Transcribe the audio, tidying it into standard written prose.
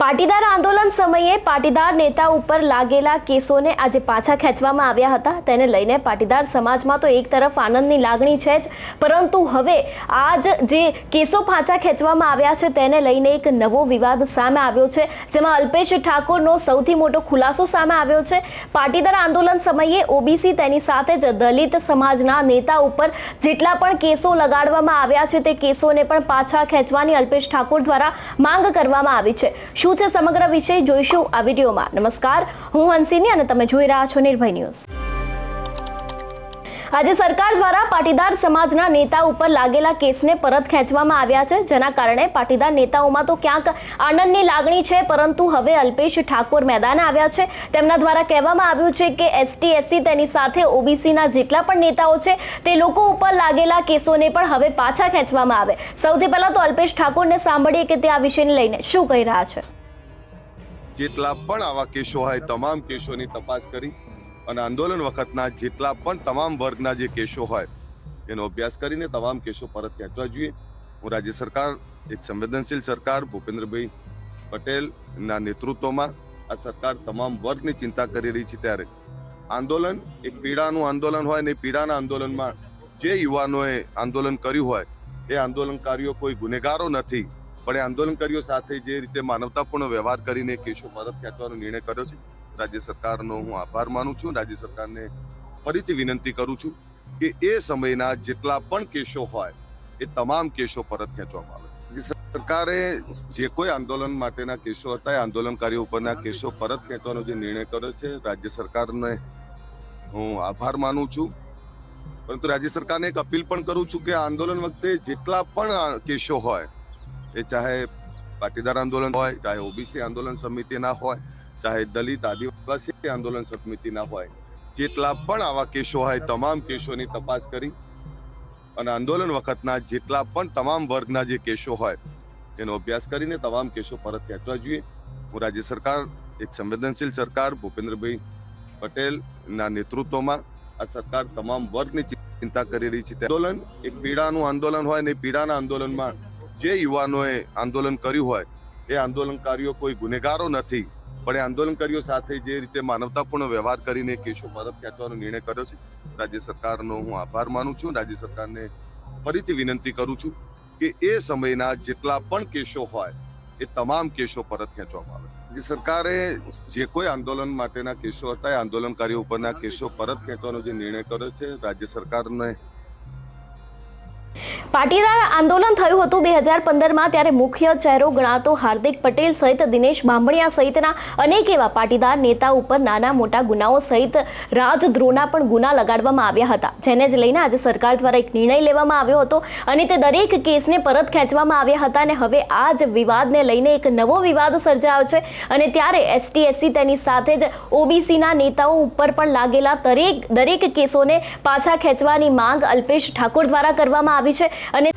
પાટીદાર આંદોલન સમયે પાટીદાર નેતા ઉપર લાગેલા કેસોને આજે પાછા ખેંચવામાં આવ્યા હતા। તેને લઈને પાટીદાર સમાજમાં તો એક તરફ આનંદની લાગણી છે જ, પરંતુ હવે આજ જે કેસો પાછા ખેંચવામાં આવ્યા છે તેને લઈને એક નવો વિવાદ સામે આવ્યો છે, જેમાં અલ્પેશ ઠાકોરનો સૌથી મોટો ખુલાસો સામે આવ્યો છે। પાટીદાર આંદોલન સમયે ઓબીસી તેની સાથે જ દલિત સમાજના નેતા ઉપર જેટલા પણ કેસો લગાડવામાં આવ્યા છે તે કેસોને પણ પાછા ખેંચવાની અલ્પેશ ઠાકોર દ્વારા માંગ કરવામાં આવી છે। શું છે સમગ્ર વિષય જોઈશું આ વિડીયોમાં। નમસ્કાર, હું હંસિની અને તમે જોઈ રહ્યા છો નિર્ભય ન્યૂઝ। આજે સરકાર દ્વારા પાટીદાર સમાજના નેતા ઉપર લાગેલા કેસને પરત ખેંચવામાં આવ્યા છે, જેના કારણે પાટીદાર નેતાઓમાં તો ક્યાંક આનંદની લાગણી છે, પરંતુ હવે અલ્પેશ ઠાકોર મેદાને આવ્યા છે। તેમના દ્વારા કહેવામાં આવ્યું છે કે એસટી એસસી તેની સાથે ઓબીસીના જેટલા પણ નેતાઓ છે તે લોકો ઉપર લાગેલા કેસોને પણ હવે પાછા ખેંચવામાં આવે। સૌથી પહેલા તો અલ્પેશ ઠાકોરને સાંભળીએ કે તે આ વિષયને લઈને શું કહી રહ્યા છે। જેટલા પણ આવા કેસો હોય તમામ કેસોની તપાસ કરી અને આંદોલન વખતના જેટલા પણ તમામ વર્ગના જે કેસો હોય એનો અભ્યાસ કરીને તમામ કેસો પરત ખેંચવા જોઈએ। હું રાજ્ય સરકાર એક સંવેદનશીલ સરકાર ભૂપેન્દ્રભાઈ પટેલના નેતૃત્વમાં આ સરકાર તમામ વર્ગની ચિંતા કરી રહી છે, ત્યારે આંદોલન એક પીડાનું આંદોલન હોય ને પીડાના આંદોલનમાં જે યુવાનોએ આંદોલન કર્યું હોય એ આંદોલનકારીઓ કોઈ ગુનેગારો નથી, પણ એ આંદોલનકારીઓ સાથે જે રીતે માનવતાપૂર્ણ વ્યવહાર કરીને કેસો પરત ખેંચવાનો નિર્ણય કર્યો છે, રાજ્ય સરકારનો હું આભાર માનું છું। રાજ્ય સરકારને ફરીથી વિનંતી કરું છું કે એ સમયના જેટલા પણ કેસો હોય એ તમામ કેસો પરત ખેંચવામાં આવે। સરકારે જે કોઈ આંદોલન માટેના કેસો હતા એ આંદોલનકારીઓ ઉપરના કેસો પરત ખેંચવાનો જે નિર્ણય કર્યો છે, રાજ્ય સરકારને હું આભાર માનું છું। પરંતુ રાજ્ય સરકારને એક અપીલ પણ કરું છું કે આંદોલન વખતે જેટલા પણ કેસો હોય, એ ચાહે પાટીદાર આંદોલન હોય, ચાહે ઓબીસી આંદોલન સમિતિના હોય, ચાહે દલિત આદિવાસી આંદોલન સમિતિના હોય, જેટલા પણ આવા કેસો હોય તમામ કેસોની તપાસ કરી અને આંદોલન વખતના જેટલા પણ તમામ વર્ગના જે કેસો હોય એનો અભ્યાસ કરીને તમામ કેસો પરત ખેંચવા જોઈએ। હું રાજ્ય સરકાર એક સંવેદનશીલ સરકાર ભૂપેન્દ્રભાઈ પટેલના નેતૃત્વમાં આ સરકાર તમામ વર્ગની ચિંતા કરી રહી છે। આંદોલન એક પીડાનું આંદોલન હોય ને પીડાના આંદોલનમાં જે યુવાનોએ આંદોલન કર્યું હોય એ આંદોલનકારીઓ કોઈ ગુનેગારો નથી, પણ એ આંદોલનકારીઓ સાથે જે રીતે માનવતાપૂર્ણ વ્યવહાર કરીને કેસો પરત ખેંચવાનો નિર્ણય કર્યો છે, રાજ્ય સરકારનો હું આભાર માનું છું। રાજ્ય સરકારને ફરીથી વિનંતી કરું છું કે એ સમયના જેટલા પણ કેસો હોય એ તમામ કેસો પરત ખેંચવામાં આવે। સરકારે જે કોઈ આંદોલન માટેના કેસો હતા એ આંદોલનકારીઓ ઉપરના કેસો પરત ખેંચવાનો જે નિર્ણય કર્યો છે, રાજ્ય સરકારને પાટીદાર આંદોલન થયું હતું 2015માં, ત્યારે મુખ્ય ચહેરો ગણાતો હાર્દિક પટેલ સહિત દિનેશ બાંભણિયા સહિતના અનેક એવા પાટીદાર નેતા ઉપર નાના મોટા ગુનાઓ સહિત રાજદ્રોહના પણ ગુના લગાડવામાં આવ્યા હતા, જેને જ લઈને આજે સરકાર દ્વારા એક નિર્ણય લેવામાં આવ્યો હતો અને તે દરેક કેસને પરત ખેંચવામાં આવ્યા હતા। અને હવે આ જ વિવાદને લઈને એક નવો વિવાદ સર્જાયો છે અને ત્યારે એસટી એસસી તેની સાથે જ ઓબીસીના નેતાઓ ઉપર પણ લાગેલા દરેક કેસોને પાછા ખેંચવાની માંગ અલ્પેશ ઠાકોર દ્વારા કરવામાં આવી છે। અને